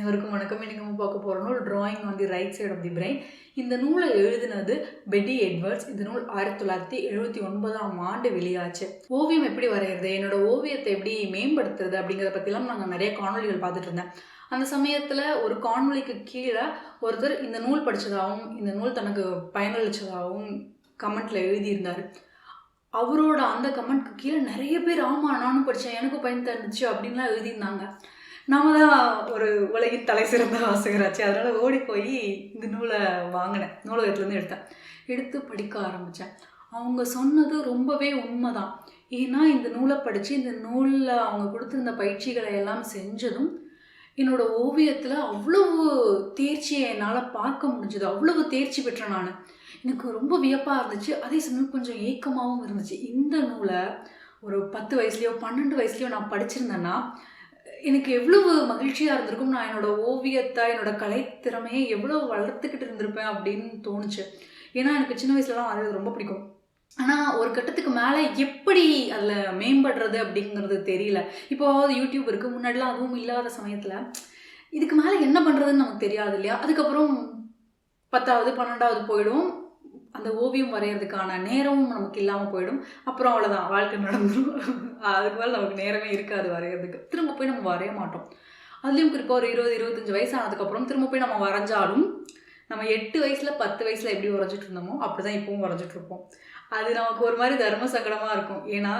அனைவருக்கும் வணக்கம். இன்னைக்கு நம்ம பார்க்க போகிற நூல் drawing on the right side of the brain. இந்த நூலை எழுதினது பெட்டி எட்வர்ட்ஸ். இந்த நூல் 1979 வெளியாச்சு. ஓவியம் எப்படி வரைகிறது, என்னோட ஓவியத்தை எப்படி மேம்படுத்துறது அப்படிங்கிறத பற்றிலாம் நாங்கள் நிறைய காணொலிகள் பார்த்துட்டு இருந்தேன். அந்த சமயத்தில் ஒரு காணொலிக்கு கீழே ஒருத்தர் இந்த நூல் படித்ததாகவும் இந்த நூல் தனக்கு பயனளித்ததாகவும் கமெண்ட்டில் எழுதியிருந்தார். அவரோட அந்த கமெண்ட்க்கு கீழே நிறைய பேர் ஆமாம் நானும் படித்தேன், எனக்கும் பயன் தந்துச்சு அப்படின்லாம் எழுதியிருந்தாங்க. நாம தான் ஒரு உலகின் தலை சிறந்த வாசகராச்சு. அதனால் ஓடி போய் இந்த நூலை வாங்கினேன். நூலகத்துலேருந்து எடுத்து படிக்க ஆரம்பித்தேன். அவங்க சொன்னது ரொம்பவே உண்மைதான். ஏன்னா இந்த நூலை படித்து இந்த நூலில் அவங்க கொடுத்துருந்த பயிற்சிகளை எல்லாம் செஞ்சதும் என்னோடய ஓவியத்தில் அவ்வளவு தேர்ச்சியை என்னால் பார்க்க முடிஞ்சது. அவ்வளவு தேர்ச்சி பெற்றேன் நான். எனக்கு ரொம்ப வியப்பாக இருந்துச்சு. அதே சமயம் கொஞ்சம் ஏக்கமாகவும் இருந்துச்சு. இந்த நூலை ஒரு 10 வயசுலையோ 12 வயசுலையோ நான் படிச்சிருந்தேன்னா எனக்கு எவ்வளவு மகிழ்ச்சியாக இருந்திருக்கும். நான் என்னோடய ஓவியத்தை, என்னோடய கலைத்திறமையை எவ்வளோ வளர்த்துக்கிட்டு இருந்திருப்பேன் அப்படின்னு தோணுச்சு. ஏன்னா எனக்கு சின்ன வயசுலலாம் வரைகிறது ரொம்ப பிடிக்கும். ஆனால் ஒரு கட்டத்துக்கு மேலே எப்படி அதில் மேம்படுறது அப்படிங்கிறது தெரியல. இப்போது யூடியூப் இருக்குது, முன்னாடிலாம் அதுவும் இல்லாத சமயத்தில் இதுக்கு மேலே என்ன பண்ணுறதுன்னு நமக்கு தெரியாது இல்லையா. அதுக்கப்புறம் 10வது 12வது போயிடும். அந்த ஓவியம் வரைகிறதுக்கான நேரமும் நமக்கு இல்லாமல் போயிடும். அப்புறம் அவ்வளோதான், வாழ்க்கை நடந்துடும். அதுக்கு மேலே நமக்கு நேரமே இருக்காது வரைகிறதுக்கு. திரும்ப போய் நம்ம வரைய மாட்டோம். அதுலேயும் குறிப்பாக ஒரு 20-25 வயசு ஆனதுக்கப்புறம் திரும்ப போய் நம்ம வரைஞ்சாலும் நம்ம 8 வயசில் 10 வயசில் எப்படி வரைஞ்சிட்டு இருந்தோமோ அப்படி தான் இப்பவும் வரைஞ்சிட்டு இருப்போம். அது நமக்கு ஒரு மாதிரி தர்ம சங்கடமாக இருக்கும். ஏன்னா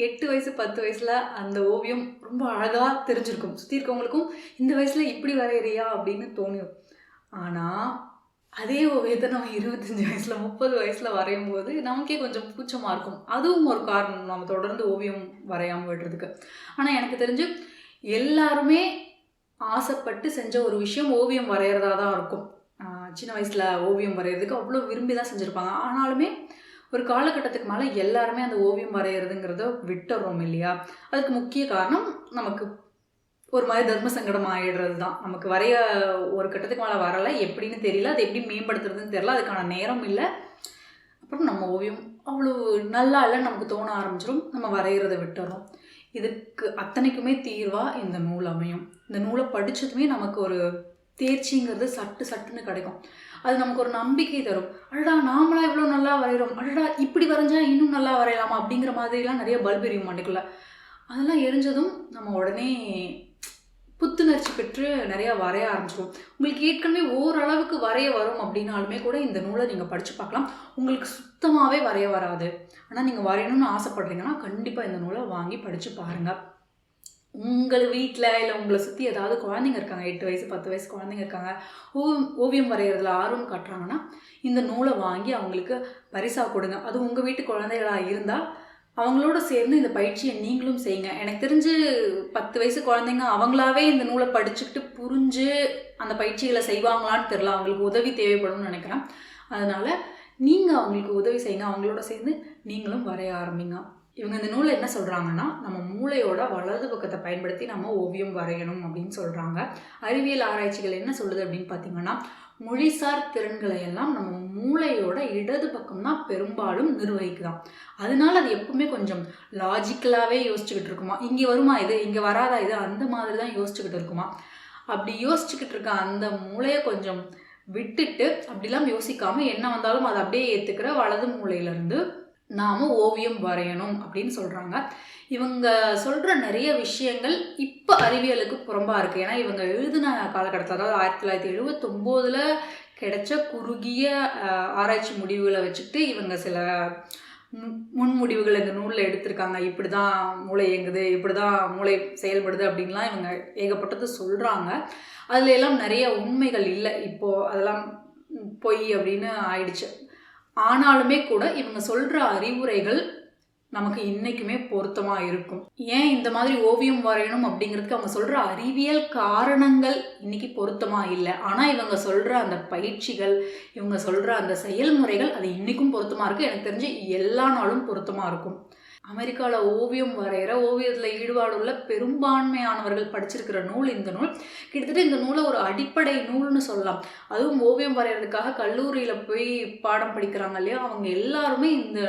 8 வயசு 10 வயசில் அந்த ஓவியம் ரொம்ப அழகாக தெரிஞ்சிருக்கும். சுற்றி இருக்கவங்களுக்கும் இந்த வயசில் இப்படி வரைகிறியா அப்படின்னு தோணும். ஆனால் அதே ஓவியத்தை நம்ம 25 வயசில் 30 வயசில் வரையும் போது நமக்கே கொஞ்சம் கூச்சமாக இருக்கும். அதுவும் ஒரு காரணம் நம்ம தொடர்ந்து ஓவியம் வரையாமல் விடுறதுக்கு. ஆனால் எனக்கு தெரிஞ்சு எல்லாருமே ஆசைப்பட்டு செஞ்ச ஒரு விஷயம் ஓவியம் வரைகிறதா தான் இருக்கும். சின்ன வயசில் ஓவியம் வரைகிறதுக்கு அவ்வளோ விரும்பி தான் செஞ்சுருப்பாங்க. ஆனாலுமே ஒரு காலகட்டத்துக்கு மேலே எல்லாருமே அந்த ஓவியம் வரைகிறதுங்கிறத விட்டுறோம் இல்லையா. அதுக்கு முக்கிய காரணம் நமக்கு ஒரு மாதிரி தர்ம சங்கடம் ஆகிடுறது தான். நமக்கு வரைய ஒரு கட்டத்துக்கு மேலே வரலை, எப்படின்னு தெரியல, அது எப்படி மேம்படுத்துறதுன்னு தெரியல, அதுக்கான நேரம் இல்லை. அப்புறம் நம்ம ஓவியம் அவ்வளோ நல்லா இல்லைன்னு நமக்கு தோண ஆரம்பிச்சிடும். நம்ம வரைகிறத விட்டுறோம். இதுக்கு அத்தனைக்குமே தீர்வாக இந்த நூல் அமையும். இந்த நூலை படித்ததுமே நமக்கு ஒரு தேர்ச்சிங்கிறது சட்டுன்னு கிடைக்கும். அது நமக்கு ஒரு நம்பிக்கை தரும். அடடா நாமளா இவ்வளோ நல்லா வரைகிறோம், அடடா இப்படி வரைஞ்சா இன்னும் நல்லா வரையலாமா அப்படிங்கிற மாதிரிலாம் நிறைய பல்ப் எரியும் மண்டைக்குள்ள. அதெல்லாம் எரிஞ்சதும் நம்ம உடனே புத்துணர்ச்சி பெற்று நிறையா வரைய ஆரம்பிச்சிடும். உங்களுக்கு ஏற்கனவே ஓரளவுக்கு வரைய வரும் அப்படின்னாலுமே கூட இந்த நூலை நீங்கள் படித்து பார்க்கலாம். உங்களுக்கு சுத்தமாகவே வரைய வராது, ஆனால் நீங்கள் வரையணும்னு ஆசைப்படுறீங்கன்னா கண்டிப்பாக இந்த நூலை வாங்கி படித்து பாருங்கள். உங்கள் வீட்டில் இல்லை உங்களை சுற்றி ஏதாவது குழந்தைங்க இருக்காங்க, 8 வயசு 10 வயசு குழந்தைங்க இருக்காங்க, ஓவியம் வரைகிறதுல ஆர்வம் காட்டுறாங்கன்னா இந்த நூலை வாங்கி அவங்களுக்கு பரிசாக கொடுங்க. அது உங்கள் வீட்டு குழந்தைகளாக இருந்தால் அவங்களோட சேர்ந்து இந்த பயிற்சியை நீங்களும் செய்யுங்க. எனக்கு தெரிஞ்சு 10 வயசு குழந்தைங்க அவங்களாவே இந்த நூலை படிச்சுக்கிட்டு புரிஞ்சு அந்த பயிற்சிகளை செய்வாங்களான்னு தெரில. அவங்களுக்கு உதவி தேவைப்படும்னு நினைக்கிறேன். அதனால் நீங்கள் அவங்களுக்கு உதவி செய்யுங்க. அவங்களோட சேர்ந்து நீங்களும் வரைய ஆரம்பிங்க. இவங்க இந்த நூலை என்ன சொல்கிறாங்கன்னா, நம்ம மூளையோட வலது பக்கத்தை பயன்படுத்தி நம்ம ஓவியம் வரையணும் அப்படின்னு சொல்கிறாங்க. அறிவியல் ஆராய்ச்சிகள் என்ன சொல்லுது அப்படின்னு பார்த்தீங்கன்னா, மொழிசார் திறன்களை எல்லாம் நம்ம மூளையோட இடது பக்கம் தான் பெரும்பாலும் நிர்வகிக்குதான். அதனால அது எப்பவுமே கொஞ்சம் லாஜிக்கலாகவே யோசிச்சுக்கிட்டு இருக்குமா, இங்கே வருமா இது, இங்கே வராதா இது, அந்த மாதிரி தான் யோசிச்சுக்கிட்டு இருக்குமா. அப்படி யோசிச்சுக்கிட்டு இருக்க அந்த மூளையை கொஞ்சம் விட்டுட்டு அப்படிலாம் யோசிக்காமல் என்ன வந்தாலும் அதை அப்படியே ஏற்றுக்கிற வலது மூளையிலேருந்து நாம் ஓவியம் வரையணும் அப்படின்னு சொல்கிறாங்க. இவங்க சொல்கிற நிறைய விஷயங்கள் இப்போ அறிவியலுக்கு புறம்பாக இருக்குது. ஏன்னா இவங்க எழுதின காலகட்டத்தில், அதாவது 1979 கிடைச்ச குறுகிய ஆராய்ச்சி முடிவுகளை வச்சுக்கிட்டு இவங்க சில முன்முடிவுகள் இந்த நூலில் எடுத்திருக்காங்க. இப்படி தான் மூளை இயங்குது, இப்படி தான் மூளை செயல்படுது அப்படின்லாம் இவங்க ஏகப்பட்டது சொல்கிறாங்க. அதில் எல்லாம் நிறைய உண்மைகள் இல்லை. இப்போது அதெல்லாம் பொய் அப்படின்னு ஆயிடுச்சு. ஆனாலுமே கூட இவங்க சொல்கிற அறிவுரைகள் நமக்கு இன்றைக்குமே பொருத்தமாக இருக்கும். ஏன் இந்த மாதிரி ஓவியம் வரையணும் அப்படிங்கிறதுக்கு அவங்க சொல்கிற அறிவியல் காரணங்கள் இன்றைக்கி பொருத்தமாக இல்லை. ஆனால் இவங்க சொல்கிற அந்த பயிற்சிகள், இவங்க சொல்கிற அந்த செயல்முறைகள் அது இன்றைக்கும் பொருத்தமாக இருக்குது. எனக்கு தெரிஞ்சு எல்லா நாளும் பொருத்தமாக இருக்கும். அமெரிக்காவில் ஓவியம் வரைகிற, ஓவியத்தில் ஈடுபாடு உள்ள பெரும்பான்மையானவர்கள் படிச்சிருக்கிற நூல் இந்த நூல். கிட்டத்தட்ட இந்த நூலை ஒரு அடிப்படை நூல்னு சொல்லலாம். அதுவும் ஓவியம் வரைகிறதுக்காக கல்லூரியில் போய் பாடம் படிக்கிறாங்க இல்லையா, அவங்க எல்லாருமே இந்த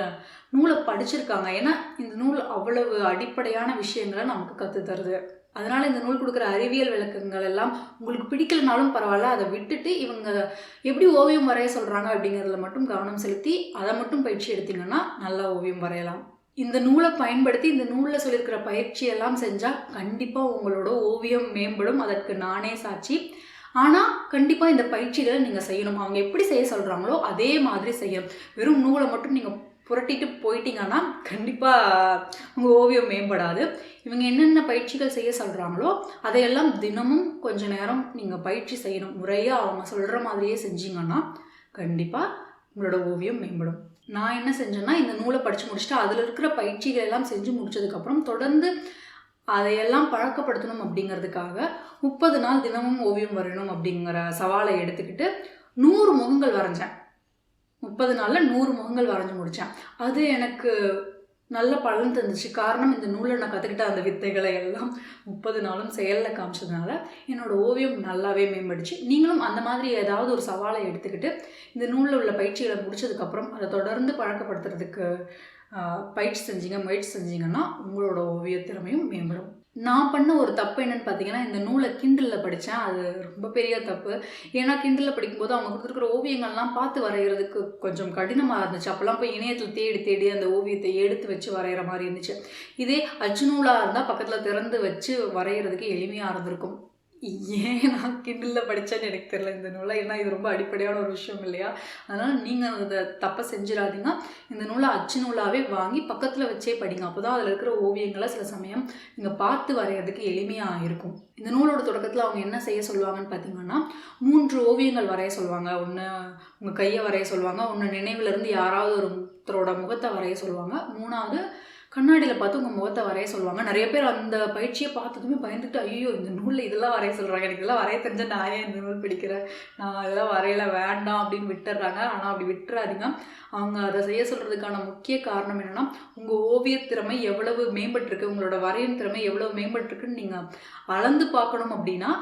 நூலை படிச்சிருக்காங்க. ஏன்னா இந்த நூல் அவ்வளவு அடிப்படையான விஷயங்களை நமக்கு கற்றுத்தருது. அதனால் இந்த நூல் கொடுக்குற அறிவியல் விளக்கங்கள் எல்லாம் உங்களுக்கு பிடிக்கலனாலும் பரவாயில்ல, அதை விட்டுட்டு இவங்க எப்படி ஓவியம் வரைய சொல்கிறாங்க அப்படிங்கிறதுல மட்டும் கவனம் செலுத்தி அதை மட்டும் பயிற்சி எடுத்தீங்கன்னா நல்லா ஓவியம் வரையலாம். இந்த நூலை பயன்படுத்தி இந்த நூலில் சொல்லியிருக்கிற பயிற்சியெல்லாம் செஞ்சால் கண்டிப்பாக உங்களோட ஓவியம் மேம்படும். அதற்கு நானே சாட்சி. ஆனால் கண்டிப்பாக இந்த பயிற்சிகளை நீங்கள் செய்யணும். அவங்க எப்படி செய்ய சொல்கிறாங்களோ அதே மாதிரி செய்யணும். வெறும் நூலை மட்டும் நீங்கள் புரட்டிட்டு போயிட்டீங்கன்னா கண்டிப்பாக உங்கள் ஓவியம் மேம்படாது. இவங்க என்னென்ன பயிற்சிகள் செய்ய சொல்கிறாங்களோ அதையெல்லாம் தினமும் கொஞ்சம் நேரம் நீங்கள் பயிற்சி செய்யணும். முறையாக அவங்க சொல்கிற மாதிரியே செஞ்சீங்கன்னா கண்டிப்பாக உங்களோட ஓவியம் மேம்படும். நான் என்ன செஞ்சேன்னா, இந்த நூலை படித்து முடிச்சுட்டு அதில் இருக்கிற பயிற்சிகள் எல்லாம் செஞ்சு முடிச்சதுக்கப்புறம் தொடர்ந்து அதையெல்லாம் பழக்கப்படுத்தணும் அப்படிங்கிறதுக்காக 30 நாள் தினமும் ஓவியம் வரையணும் அப்படிங்கிற சவாலை எடுத்துக்கிட்டு 100 முகங்கள் வரைஞ்சேன். 30 நாளில் 100 முகங்கள் வரைஞ்சி முடித்தேன். அது எனக்கு நல்ல பலன் தந்துச்சு. காரணம், இந்த நூலில் நான் கற்றுக்கிட்ட அந்த வித்தைகளை எல்லாம் 30 நாளும் செயலில் காமிச்சதுனால என்னோடய ஓவியம் நல்லாவே மேம்படுச்சு. நீங்களும் அந்த மாதிரி ஏதாவது ஒரு சவாலை எடுத்துக்கிட்டு இந்த நூலில் உள்ள பயிற்சிகளை முடிச்சதுக்கப்புறம் அதை தொடர்ந்து பழக்கப்படுத்துறதுக்கு முயற்சி செஞ்சீங்கன்னா உங்களோட ஓவிய திறமையும் மேம்படும். நான் பண்ண ஒரு தப்பு என்னன்னு பார்த்தீங்கன்னா, இந்த நூலை கிண்டலில் படித்தேன். அது ரொம்ப பெரிய தப்பு. ஏன்னா கிண்டலில் படிக்கும்போது அவங்க கொடுத்துருக்குற ஓவியங்கள்லாம் பார்த்து வரைகிறதுக்கு கொஞ்சம் கடினமாக இருந்துச்சு. அப்போல்லாம் போய் இணையத்தில் தேடி தேடி அந்த ஓவியத்தை எடுத்து வச்சு வரைகிற மாதிரி இருந்துச்சு. இதே அச்சு நூலாக இருந்தால் பக்கத்தில் திறந்து வச்சு வரைகிறதுக்கு எளிமையாக இருந்திருக்கும். ஏன் நான் கிண்டலில் படித்தேன்னு எனக்கு தெரியல இந்த நூலை. ஏன்னா இது ரொம்ப அடிப்படையான ஒரு விஷயம் இல்லையா? அதனால் நீங்கள் அந்த தப்பை செஞ்சிடாதீங்க. இந்த நூலை அச்சு நூலாகவே வாங்கி பக்கத்தில் வச்சே படிங்க. அப்போ தான் அதில் இருக்கிற ஓவியங்களை சில சமயம் நீங்கள் பார்த்து வரைகிறதுக்கு எளிமையாக இருக்கும். இந்த நூலோட தொடக்கத்தில் அவங்க என்ன செய்ய சொல்லுவாங்கன்னு பார்த்தீங்கன்னா, 3 ஓவியங்கள் வரைய சொல்லுவாங்க. ஒன்று உங்கள் கையை வரைய சொல்லுவாங்க, ஒன்று நினைவுலேருந்து யாராவது ஒருத்தரோட முகத்தை வரைய சொல்லுவாங்க, 3வது கண்ணாடியில் பார்த்து உங்கள் முகத்தை வரைய சொல்லுவாங்க. நிறைய பேர் அந்த பயிற்சியை பார்த்ததுமே பயந்துட்டு, ஐயோ இந்த நூலில் இதெல்லாம் வரைய சொல்கிறாங்க, எனக்கு இதெல்லாம் வரைய தெரிஞ்சால் நான் ஏன் இந்த நூல் பிடிக்கிறேன், நான் இதெல்லாம் வரையல வேண்டாம் அப்படின்னு விட்டுடுறாங்க. ஆனால் அப்படி விட்டுறாதீங்க. அவங்க அதை செய்ய சொல்கிறதுக்கான முக்கிய காரணம் என்னென்னா, உங்கள் ஓவிய திறமை எவ்வளவு மேம்பட்டுருக்கு, உங்களோட வரையும் திறமை எவ்வளவு மேம்பட்டுருக்குன்னு நீங்கள் அளந்து பார்க்கணும். அப்படின்னா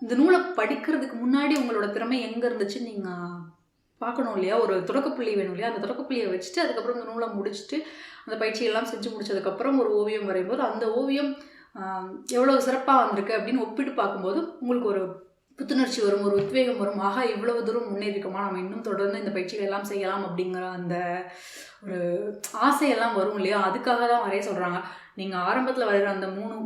இந்த நூலை படிக்கிறதுக்கு முன்னாடி உங்களோட திறமை எங்கே இருந்துச்சுன்னு நீங்கள் பார்க்கணும் இல்லையா? ஒரு தொடக்கப்புள்ளி வேணும் இல்லையா? அந்த தொடக்கப்புள்ளியை வச்சுட்டு அதுக்கப்புறம் இந்த நூலை முடிச்சுட்டு அந்த பயிற்சியெல்லாம் செஞ்சு முடிச்சதுக்கப்புறம் ஒரு ஓவியம் வரையும்போது அந்த ஓவியம் எவ்வளோ சிறப்பாக வந்திருக்கு அப்படின்னு ஒப்பிட்டு பார்க்கும்போது உங்களுக்கு ஒரு புத்துணர்ச்சி வரும், ஒரு உத்வேகம் வரும். ஆகா, இவ்வளவு தூரம் முன்னேறிக்கோமா, நம்ம இன்னும் தொடர்ந்து இந்த பயிற்சிகள் எல்லாம் செய்யலாம் அப்படிங்கிற அந்த ஒரு ஆசையெல்லாம் வரும் இல்லையா? அதுக்காக தான் வரைய சொல்கிறாங்க. நீங்கள் ஆரம்பத்தில் வரைகிற அந்த 3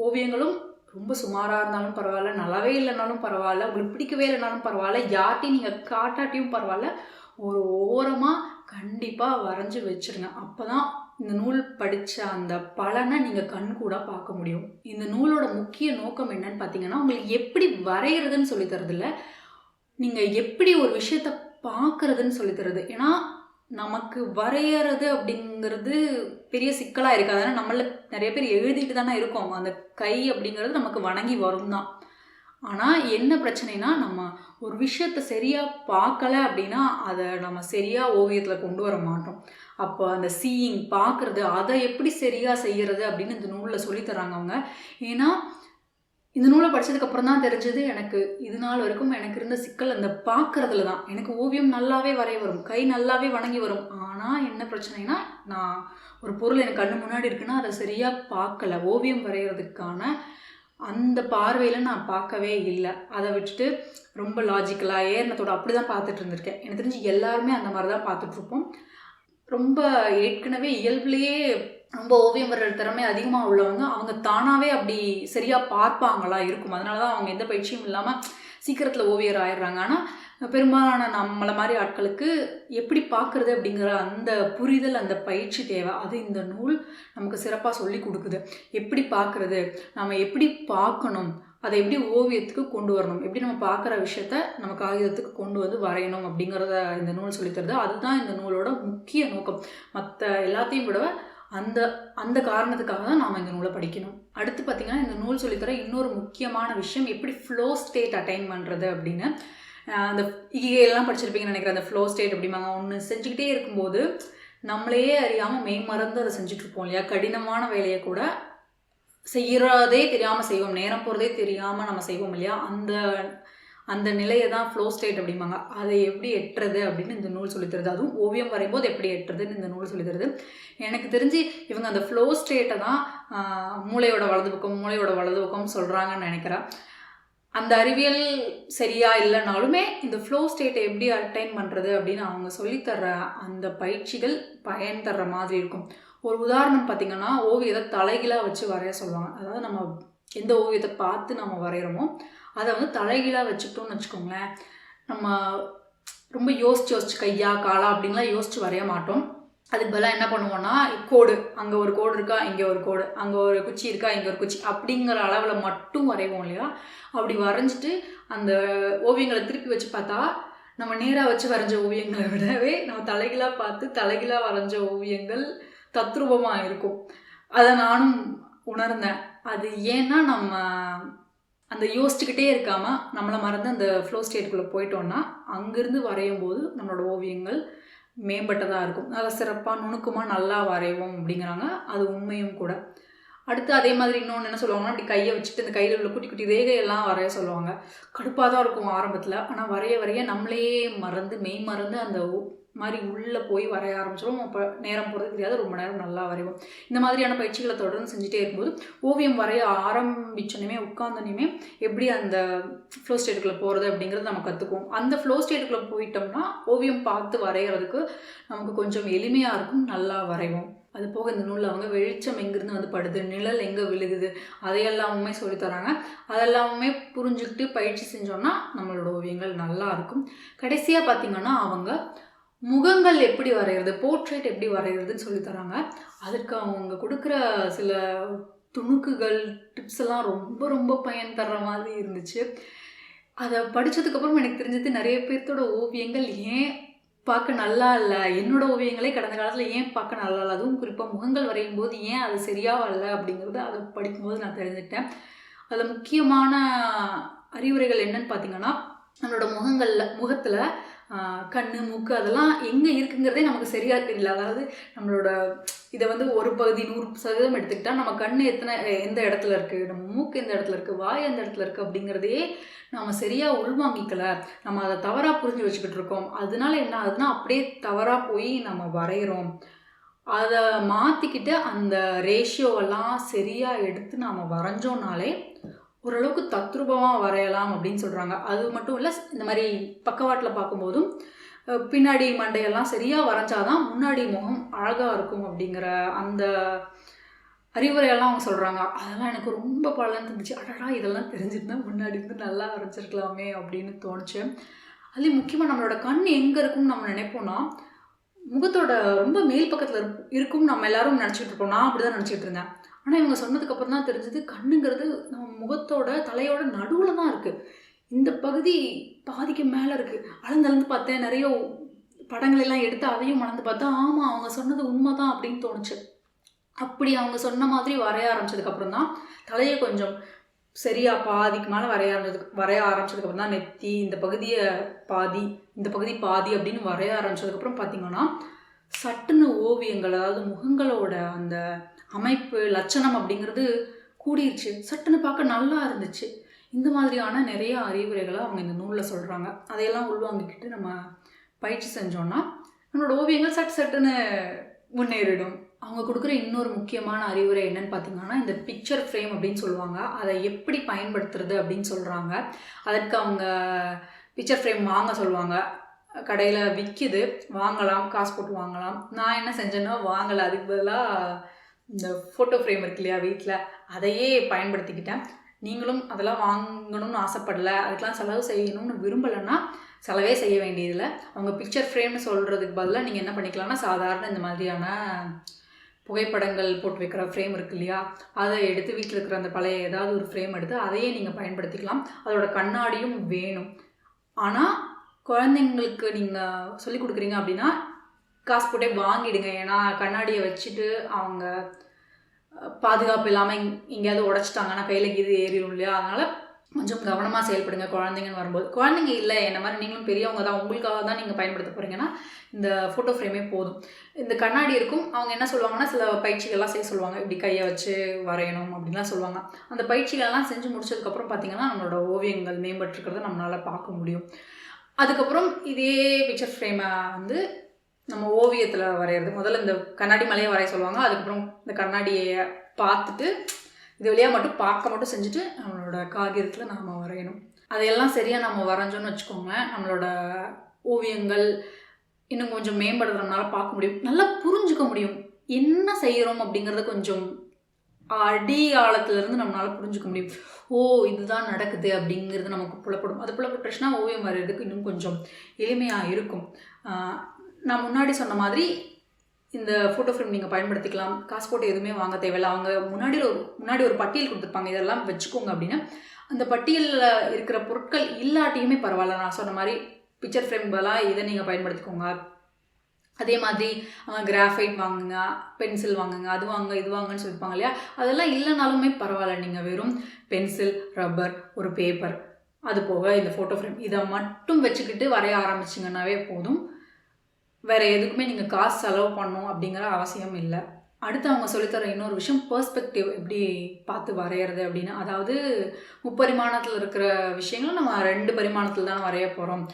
ஓவியங்களும் ரொம்ப சுமாராக இருந்தாலும் பரவாயில்ல, நல்லாவே இல்லைனாலும் பரவாயில்ல, உங்களுக்கு பிடிக்கவே இல்லைனாலும் பரவாயில்ல, யார்ட்டையும் நீங்கள் காட்டாட்டியும் பரவாயில்ல, ஒரு ஓரமாக கண்டிப்பாக வரைஞ்சி வச்சுருங்க. அப்போ தான் இந்த நூல் படித்த அந்த பலனை நீங்கள் கண்கூட பார்க்க முடியும். இந்த நூலோட முக்கிய நோக்கம் என்னன்னு பார்த்தீங்கன்னா, உங்களுக்கு எப்படி வரைகிறதுன்னு சொல்லித்தரதில்ல, நீங்கள் எப்படி ஒரு விஷயத்தை பார்க்குறதுன்னு சொல்லித்தரது. ஏன்னா நமக்கு வரையறது அப்படிங்கிறது பெரிய சிக்கலாக இருக்காது. அதனால் நம்மள நிறைய பேர் எழுதிட்டு தானே இருக்கோம். அந்த கை அப்படிங்கிறது நமக்கு வணங்கி வரும் தான். ஆனால் என்ன பிரச்சனைனா, நம்ம ஒரு விஷயத்தை சரியாக பார்க்கலை அப்படின்னா அதை நம்ம சரியாக ஓவியத்தில் கொண்டு வர மாட்டோம். அப்போ அந்த சீயிங் பார்க்குறது, அதை எப்படி சரியாக செய்கிறது அப்படின்னு இந்த நூலில் சொல்லித்தராங்க அவங்க. ஏன்னா இந்த நூலை படித்ததுக்கப்புறம் தான் தெரிஞ்சது எனக்கு இது நாள் வரைக்கும் எனக்கு இருந்த சிக்கல் அந்த பார்க்குறதுல தான். எனக்கு ஓவியம் நல்லாவே வரைய வரும், கை நல்லாவே வணங்கி வரும். ஆனால் என்ன பிரச்சனைனா, நான் ஒரு பொருள் எனக்கு கண்ணு முன்னாடி இருக்குன்னா அதை சரியாக பார்க்கலை. ஓவியம் வரைகிறதுக்கான அந்த பார்வையில் நான் பார்க்கவே இல்லை. அதை விட்டுட்டு ரொம்ப லாஜிக்கலாக ஏறினத்தோட அப்படி தான் பார்த்துட்டு இருந்திருக்கேன். எனக்கு தெரிஞ்சு எல்லாருமே அந்த மாதிரி தான் பார்த்துட்ருப்போம். ரொம்ப ஏற்கனவே இயல்புலேயே ரொம்ப ஓவியம் வரைகிற திறமை அதிகமாக உள்ளவங்க அவங்க தானாகவே அப்படி சரியாக பார்ப்பாங்களா இருக்கும். அதனால தான் அவங்க எந்த பயிற்சியும் இல்லாமல் சீக்கிரத்தில் ஓவியர் ஆயிடுறாங்க. ஆனால் பெரும்பாலான நம்மளை மாதிரி ஆட்களுக்கு எப்படி பார்க்குறது அப்படிங்கிற அந்த புரிதல், அந்த பயிற்சி தேவை. அது இந்த நூல் நமக்கு சிறப்பாக சொல்லி கொடுக்குது. எப்படி பார்க்குறது, நம்ம எப்படி பார்க்கணும், அதை எப்படி ஓவியத்துக்கு கொண்டு வரணும், எப்படி நம்ம பார்க்குற விஷயத்த நம்ம காகிதத்துக்கு கொண்டு வந்து வரையணும் அப்படிங்கிறத இந்த நூல் சொல்லித்தருது. அதுதான் இந்த நூலோட முக்கிய நோக்கம். மற்ற எல்லாத்தையும் விட அந்த காரணத்துக்காக தான் நாம் இந்த நூலை படிக்கணும். அடுத்து பார்த்திங்கன்னா, இந்த நூல் சொல்லித்தர இன்னொரு முக்கியமான விஷயம் எப்படி ஃப்ளோ ஸ்டேட் அட்டைன் பண்ணுறது அப்படின்னு. அந்த எல்லாம் படிச்சிருப்பீங்கன்னு நினைக்கிறேன். அந்த ஃப்ளோ ஸ்டேட் அப்படிம்பாங்க. ஒன்று செஞ்சுக்கிட்டே இருக்கும்போது நம்மளையே அறியாமல் மெய்மறந்து அதை செஞ்சுட்ருப்போம் இல்லையா? கடினமான வேலையை கூட செய்கிறதே தெரியாமல் செய்வோம், நேரம் போகிறதே தெரியாமல் நம்ம செய்வோம் இல்லையா? அந்த நிலையை தான் ஃப்ளோ ஸ்டேட் அப்படிம்பாங்க. அதை எப்படி எட்டுறது அப்படின்னு இந்த நூல் சொல்லித்தருது. அதுவும் ஓவியம் வரையும்போது எப்படி எட்டுறதுன்னு இந்த நூல் சொல்லித்தருது. எனக்கு தெரிஞ்சு இவங்க அந்த ஃப்ளோ ஸ்டேட்டை தான் மூளையோட வலது பக்கம் சொல்கிறாங்கன்னு நினைக்கிறேன். அந்த அறிவியல் சரியா இல்லைனாலுமே இந்த ஃப்ளோ ஸ்டேட்டை எப்படி அட்டைன் பண்ணுறது அப்படின்னு அவங்க சொல்லித்தர்ற அந்த பயிற்சிகள் பயன் தர்ற மாதிரி இருக்கும். ஒரு உதாரணம் பார்த்திங்கன்னா, ஓவியத்தை தலைகீழாக வச்சு வரைய சொல்லுவாங்க. அதாவது நம்ம எந்த ஓவியத்தை பார்த்து நம்ம வரைகிறோமோ அதை வந்து தலைகீழாக வச்சுக்கிட்டோம்னு வச்சுக்கோங்களேன், நம்ம ரொம்ப யோசிச்சு கையா காலா அப்படின்லாம் யோசிச்சு வரைய மாட்டோம். அதுக்கு பதிலாக என்ன பண்ணுவோம்னா, கோடு, அங்கே ஒரு கோடு இருக்கா, இங்கே ஒரு கோடு, அங்கே ஒரு குச்சி இருக்கா, இங்கே ஒரு குச்சி அப்படிங்கிற அளவில் மட்டும் வரைவோம் இல்லையா? அப்படி வரைஞ்சிட்டு அந்த ஓவியங்களை திருப்பி வச்சு பார்த்தா நம்ம நேராக வச்சு வரைஞ்ச ஓவியங்களை விடவே நம்ம தலைகீழாக பார்த்து தலைகீழாக வரைஞ்ச ஓவியங்கள் தத்ரூபமாக இருக்கும். அதை நானும் உணர்ந்தேன். அது ஏன்னா நம்ம அந்த யோசிச்சுக்கிட்டே இருக்காமல் நம்மளை மறந்து அந்த ஃப்ளோ ஸ்டேட்டுக்குள்ளே போயிட்டோன்னா அங்கேருந்து வரையும் போது நம்மளோட ஓவியங்கள் மேம்பட்டதாக இருக்கும். நல்லா சிறப்பாக நுணுக்கமாக நல்லா வரைவோம் அப்படிங்கிறாங்க. அது உண்மையும் கூட. அடுத்து அதே மாதிரி இன்னொன்று என்ன சொல்லுவாங்கன்னா, அப்படி கையை வச்சுட்டு இந்த கையில் உள்ள குட்டி குட்டி ரேகையெல்லாம் வரைய சொல்லுவாங்க. கடுப்பாக தான் இருக்கும் ஆரம்பத்தில். ஆனால் வரைய நம்மளே மறந்து மெய் மறந்து அந்த மாதிரி உள்ளே போய் வரைய ஆரம்பிச்சிடும். அப்போ நேரம் போகிறது தெரியாது, ரொம்ப நேரம் நல்லா வரைவோம். இந்த மாதிரியான பயிற்சிகளை தொடர்ந்து செஞ்சுட்டே இருக்கும்போது ஓவியம் வரைய ஆரம்பிச்சோன்னே உட்காந்தோன்னே எப்படி அந்த ஃப்ளோ ஸ்டேட்டுக்குள்ளே போகிறது அப்படிங்கிறது நம்ம கற்றுக்குவோம். அந்த ஃப்ளோ ஸ்டேட்டுக்குள்ளே போயிட்டோம்னா ஓவியம் பார்த்து வரைகிறதுக்கு நமக்கு கொஞ்சம் எளிமையாக இருக்கும், நல்லா வரைவோம். அது போக இந்த நூலில் அவங்க வெளிச்சம் எங்கேருந்து வந்து படுது, நிழல் எங்கே விழுகுது, அதையெல்லாமுமே சொல்லித்தராங்க. அதெல்லாமுமே புரிஞ்சுக்கிட்டு பயிற்சி செஞ்சோன்னா நம்மளோட ஓவியங்கள் நல்லா இருக்கும். கடைசியாக பார்த்திங்கன்னா அவங்க முகங்கள் எப்படி வரைகிறது, போர்ட்ரேட் எப்படி வரைகிறதுன்னு சொல்லித்தராங்க. அதுக்கு அவங்க கொடுக்குற சில துணுக்குகள், டிப்ஸ் எல்லாம் ரொம்ப ரொம்ப பயன் தர்ற மாதிரி இருந்துச்சு. அதை படித்ததுக்கப்புறம் எனக்கு தெரிஞ்சது நிறைய பேர்த்தோட ஓவியங்கள் ஏன் பார்க்க நல்லா இல்லை, என்னோட ஓவியங்களே கடந்த காலத்தில் ஏன் பார்க்க நல்லா இல்லை, அதுவும் குறிப்பாக முகங்கள் வரையும் போது ஏன் அது சரியாக வரல அப்படிங்கிறத அதை படிக்கும்போது நான் தெரிஞ்சுக்கிட்டேன். அதில் முக்கியமான அறிவுரைகள் என்னன்னு பார்த்தீங்கன்னா, நம்மளோட முகத்தில் கண், மூக்கு அதெல்லாம் எங்கே இருக்குங்கிறதே நமக்கு சரியாக தெரியல. அதாவது நம்மளோட இதை வந்து ஒரு பகுதி 100% எடுத்துக்கிட்டால் நம்ம கண் எந்த இடத்துல இருக்குது, நம்ம மூக்கு எந்த இடத்துல இருக்குது, வாய் எந்த இடத்துல இருக்குது அப்படிங்கிறதே நம்ம சரியாக உள்வாங்கிக்கலை. நம்ம அதை தவறாக புரிஞ்சு வச்சுக்கிட்டு இருக்கோம். அதனால என்ன ஆகுதுன்னா அப்படியே தவறாக போய் நம்ம வரைகிறோம். அதை மாற்றிக்கிட்டு அந்த ரேஷியோவெல்லாம் சரியாக எடுத்து நாம் வரைஞ்சோன்னாலே ஓரளவுக்கு தத்ரூபமாக வரையலாம் அப்படின்னு சொல்கிறாங்க. அது மட்டும் இல்லை, இந்த மாதிரி பக்கவாட்டில் பார்க்கும்போதும் பின்னாடி மண்டையெல்லாம் சரியாக வரைஞ்சாதான் முன்னாடி முகம் அழகாக இருக்கும் அப்படிங்கிற அந்த அறிவுரையெல்லாம் அவங்க சொல்கிறாங்க. அதெல்லாம் எனக்கு ரொம்ப பலன் இருந்துச்சு. அடடா, இதெல்லாம் தெரிஞ்சுட்டு முன்னாடி இருந்து நல்லா வரைஞ்சிருக்கலாமே அப்படின்னு தோணுச்சு. அதுலேயும் முக்கியமாக நம்மளோட கண் எங்கே இருக்கும்னு நம்ம நினைப்போம்னா, முகத்தோட ரொம்ப மேல் பக்கத்தில் இருக்கும்னு நம்ம எல்லாரும் நினச்சிட்டு இருக்கோம். நான் அப்படி தான் நினச்சிட்டு இருந்தேன். ஆனால் இவங்க சொன்னதுக்கப்புறம் தான் தெரிஞ்சது, கண்ணுங்கிறது நம்ம முகத்தோட தலையோட நடுவில் தான் இருக்குது. இந்த பகுதி பாதிக்கு மேலே இருக்குது. அளந்து பார்த்தேன், நிறைய படங்கள் எல்லாம் எடுத்து அதையும் மறந்து பார்த்தா ஆமாம் அவங்க சொன்னது உண்மை தான் அப்படின்னு தோணுச்சு. அப்படி அவங்க சொன்ன மாதிரி வரைய ஆரம்பிச்சதுக்கப்புறம் தான் தலையை கொஞ்சம் சரியாக பாதிக்கு மேலே வரைய ஆரம்பிச்சதுக்கப்புறம் தான் நெத்தி இந்த பகுதியை பாதி, இந்த பகுதி பாதி அப்படின்னு வரைய ஆரம்பிச்சதுக்கப்புறம் பார்த்திங்கன்னா சட்டுன்னு ஓவியங்கள், அதாவது முகங்களோட அந்த அமைப்பு லட்சணம் அப்படிங்கிறது கூடிருச்சு. சட்டுன்னு பார்க்க நல்லா இருந்துச்சு. இந்த மாதிரியான நிறைய அறிவுரைகளை அவங்க இந்த நூலில் சொல்கிறாங்க. அதையெல்லாம் உள்வாங்கிக்கிட்டு நம்ம பயிற்சி செஞ்சோன்னா நம்மளோட ஓவியங்கள் சட்டுன்னு முன்னேறிடும். அவங்க கொடுக்குற இன்னொரு முக்கியமான அறிவுரை என்னன்னு பார்த்தீங்கன்னா, இந்த பிக்சர் ஃப்ரேம் அப்படின்னு சொல்லுவாங்க. அதை எப்படி பயன்படுத்துறது அப்படின்னு சொல்கிறாங்க. அதற்கு அவங்க பிக்சர் ஃப்ரேம் வாங்க சொல்லுவாங்க. கடையில் விற்கிது, வாங்கலாம், காசு போட்டு வாங்கலாம். நான் என்ன செஞ்சேன்னா வாங்கலை, அதுக்கு பதிலாக இந்த ஃபோட்டோ ஃப்ரேம் இருக்கு இல்லையா வீட்டில், அதையே பயன்படுத்திக்கிட்டேன். நீங்களும் அதெல்லாம் வாங்கணும்னு ஆசைப்படலை, அதுக்கெலாம் செலவு செய்யணும்னு விரும்பலைன்னா செலவே செய்ய வேண்டியதில்லை. அவங்க பிக்சர் ஃப்ரேம்னு சொல்கிறதுக்கு பதிலாக நீங்கள் என்ன பண்ணிக்கலாம்னா, சாதாரண இந்த மாதிரியான புகைப்படங்கள் போட்டு வைக்கிற ஃப்ரேம் இருக்கு இல்லையா, அதை எடுத்து வீட்டில் இருக்கிற அந்த பழைய ஏதாவது ஒரு ஃப்ரேம் எடுத்து அதையே நீங்கள் பயன்படுத்திக்கலாம். அதோட கண்ணாடியும் வேணும். ஆனால் குழந்தைங்களுக்கு நீங்கள் சொல்லிக் கொடுக்குறீங்க அப்படின்னா காசு போட்டே வாங்கிடுங்க. ஏன்னா கண்ணாடியை வச்சுட்டு அவங்க பாதுகாப்பு இல்லாமல் எங்கேயாவது உடச்சிட்டாங்கன்னா கையில் கீது ஏறிடும் இல்லையா. அதனால் கொஞ்சம் கவனமாக செயல்படுங்க குழந்தைங்கன்னு வரும்போது. குழந்தைங்க இல்லை என்ன மாதிரி நீங்களும் பெரியவங்க தான், உங்களுக்காக தான் நீங்கள் பயன்படுத்த போகிறீங்கன்னா இந்த ஃபோட்டோ ஃப்ரேமே போதும். இந்த கண்ணாடி இருக்கும். அவங்க என்ன சொல்லுவாங்கன்னா சில பயிற்சிகள்லாம் செய்ய சொல்லுவாங்க. இப்படி கையை வச்சு வரையணும் அப்படின்லாம் சொல்லுவாங்க. அந்த பயிற்சிகள்லாம் செஞ்சு முடிச்சதுக்கப்புறம் பார்த்தீங்கன்னா நம்மளோட ஓவியங்கள் மேம்பட்டுருக்கிறத நம்மளால் பார்க்க முடியும். அதுக்கப்புறம் இதே பிக்சர் ஃப்ரேமை வந்து நம்ம ஓவியத்தில் வரைகிறது. முதல்ல இந்த கண்ணாடி மலையை வரைய சொல்லுவாங்க. அதுக்கப்புறம் இந்த கண்ணாடியை பார்த்துட்டு இது வழியாக மட்டும் பார்க்க மட்டும் செஞ்சுட்டு நம்மளோட காகிதத்தில் நாம் வரையணும். அதையெல்லாம் சரியாக நம்ம வரைஞ்சோன்னு வச்சுக்கோங்க, நம்மளோட ஓவியங்கள் இன்னும் கொஞ்சம் மேம்படுறது நம்மளால் பார்க்க முடியும். நல்லா புரிஞ்சுக்க முடியும் என்ன செய்கிறோம் அப்படிங்கிறத. கொஞ்சம் அடி ஆழத்துலேருந்து நம்மளால் புரிஞ்சுக்க முடியும். ஓ இதுதான் நடக்குது அப்படிங்கிறது நமக்கு புலப்படும். அது புலப்பட்டுச்சுன்னா ஓவியம் வரைகிறதுக்கு இன்னும் கொஞ்சம் எளிமையாக இருக்கும். நான் முன்னாடி சொன்ன மாதிரி இந்த ஃபோட்டோ ஃப்ரேம் நீங்கள் பயன்படுத்திக்கலாம். காசு போட்டு எதுவுமே வாங்க தேவையில்லை. அவங்க முன்னாடி ஒரு பட்டியல் கொடுத்துருப்பாங்க, இதெல்லாம் வச்சுக்கோங்க அப்படின்னு. அந்த பட்டியலில் இருக்கிற பொருட்கள் இல்லாட்டியுமே பரவாயில்ல. நான் சொன்ன மாதிரி பிக்சர் ஃப்ரேம் பதிலாக இதை நீங்கள் பயன்படுத்திக்கோங்க. அதே மாதிரி கிராஃபைட் வாங்குங்க, பென்சில் வாங்குங்க, அது வாங்க இது வாங்கன்னு சொல்லியிருப்பாங்க இல்லையா, அதெல்லாம் இல்லைனாலுமே பரவாயில்ல. நீங்கள் வெறும் பென்சில், ரப்பர், ஒரு பேப்பர், அது போக இந்த ஃபோட்டோ ஃப்ரேம் இதை மட்டும் வச்சுக்கிட்டு வரைய ஆரம்பிச்சிங்கன்னாவே போதும். வேறு எதுக்குமே நீங்கள் காசு செலவு பண்ணணும் அப்படிங்கிற அவசியம் இல்லை. அடுத்து அவங்க சொல்லித்தர இன்னொரு விஷயம் பெர்ஸ்பெக்டிவ் எப்படி பார்த்து வரைகிறது அப்படின்னு. அதாவது முப்பரிமாணத்தில் இருக்கிற விஷயங்கள் நம்ம 2 பரிமாணத்தில் தானே வரைய போகிறோம்.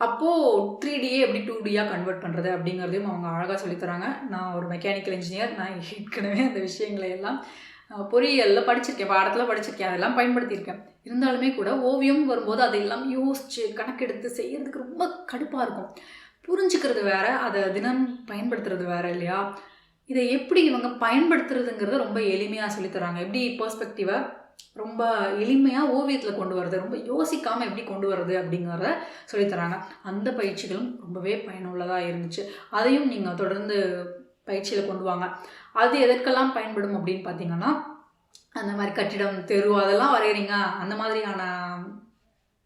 அப்போது 3Dயே எப்படி 2Dயாக கன்வெர்ட் பண்ணுறது அப்படிங்கிறதையும் அவங்க அழகாக சொல்லித்தராங்க. நான் ஒரு மெக்கானிக்கல் இன்ஜினியர். நான் ஏற்கனவே அந்த விஷயங்களை எல்லாம் பொறியியலில் படிச்சிருக்கேன், பாடத்தில் படிச்சிருக்கேன், அதெல்லாம் பயன்படுத்தியிருக்கேன். இருந்தாலுமே கூட ஓவியம் வரும்போது அதையெல்லாம் யோசித்து கணக்கெடுத்து செய்கிறதுக்கு ரொம்ப கடுப்பாக இருக்கும். புரிஞ்சுக்கிறது வேறு, அதை தினம் பயன்படுத்துறது வேறு இல்லையா. இதை எப்படி இவங்க பயன்படுத்துறதுங்கிறத ரொம்ப எளிமையாக சொல்லித்தராங்க. எப்படி பெர்ஸ்பெக்டிவை ரொம்ப எளிமையாக ஓவியத்தில் கொண்டு வரது, ரொம்ப யோசிக்காமல் எப்படி கொண்டு வரது அப்படிங்கிறத சொல்லித்தராங்க. அந்த பயிற்சிகளும் ரொம்பவே பயனுள்ளதாக இருந்துச்சு. அதையும் நீங்கள் தொடர்ந்து பயிற்சியில் கொண்டு வாங்க. அது எதற்கெல்லாம் பயன்படும் அப்படின்னு பார்த்தீங்கன்னா, அந்த மாதிரி கட்டிடம், தெரு அதெல்லாம் வரைகிறீங்க, அந்த மாதிரியான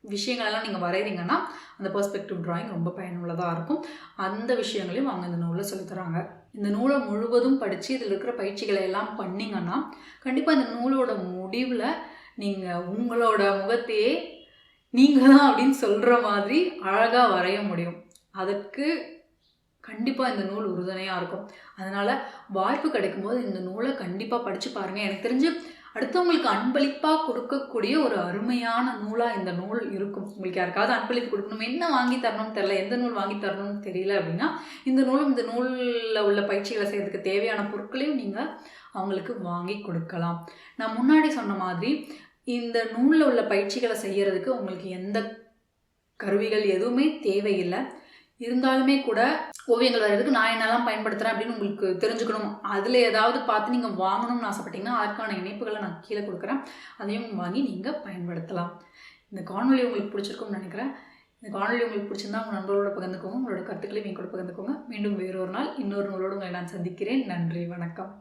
விஷயங்களெல்லாம் நீங்கள் வரைகிறீங்கன்னா அந்த பெர்ஸ்பெக்டிவ் ட்ராயிங் ரொம்ப பயனுள்ளதாக இருக்கும். அந்த விஷயங்களையும் அவங்க இந்த நூலில் சொல்லித்தராங்க. இந்த நூலை முழுவதும் படித்து இதில் இருக்கிற பயிற்சிகளை எல்லாம் பண்ணிங்கன்னா கண்டிப்பாக இந்த நூலோட முடிவில் நீங்கள் உங்களோட முகத்தையே நீங்கள் தான் அப்படின்னு சொல்கிற மாதிரி அழகாக வரைய முடியும். அதற்கு கண்டிப்பாக இந்த நூல் உறுதுணையாக இருக்கும். அதனால் வாய்ப்பு கிடைக்கும்போது இந்த நூலை கண்டிப்பாக படித்து பாருங்கள். எனக்கு தெரிஞ்சு அடுத்தவங்களுக்கு அன்பளிப்பாக கொடுக்கக்கூடிய ஒரு அருமையான நூலாக இந்த நூல் இருக்கும். உங்களுக்கு யாருக்காவது அன்பளிப்பு கொடுக்கணும், என்ன வாங்கி தரணும்னு தெரியல, எந்த நூல் வாங்கி தரணும்னு தெரியல அப்படின்னா இந்த நூலில் உள்ள பயிற்சிகளை செய்கிறதுக்கு தேவையான பொருட்களையும் நீங்கள் அவங்களுக்கு வாங்கி கொடுக்கலாம். நான் முன்னாடி சொன்ன மாதிரி இந்த நூலில் உள்ள பயிற்சிகளை செய்கிறதுக்கு உங்களுக்கு எந்த கருவிகள் எதுவுமே தேவையில்லை. இருந்தாலுமே கூட ஓவியங்கள் வரைகிறதுக்கு நான் என்னெல்லாம் பயன்படுத்துகிறேன் அப்படின்னு உங்களுக்கு தெரிஞ்சுக்கணும், அதில் ஏதாவது பார்த்து நீங்கள் வாங்கணும்னு ஆசைப்பட்டீங்கன்னா அதற்கான இணைப்புகளை நான் கீழே கொடுக்குறேன். அதையும் வாங்கி நீங்கள் பயன்படுத்தலாம். இந்த காணொலி உங்களுக்கு பிடிச்சிருக்கும்னு நினைக்கிறேன். இந்த காணொலி உங்களுக்கு பிடிச்சிருந்தா உங்கள் நண்பர்களோட பகிர்ந்துக்கோங்க, உங்களோட கருத்துக்களையும் என் கூட பகிர்ந்துக்கோங்க. மீண்டும் வேறொரு நாள் இன்னொரு நூலோடு உங்களை நான் சந்திக்கிறேன். நன்றி, வணக்கம்.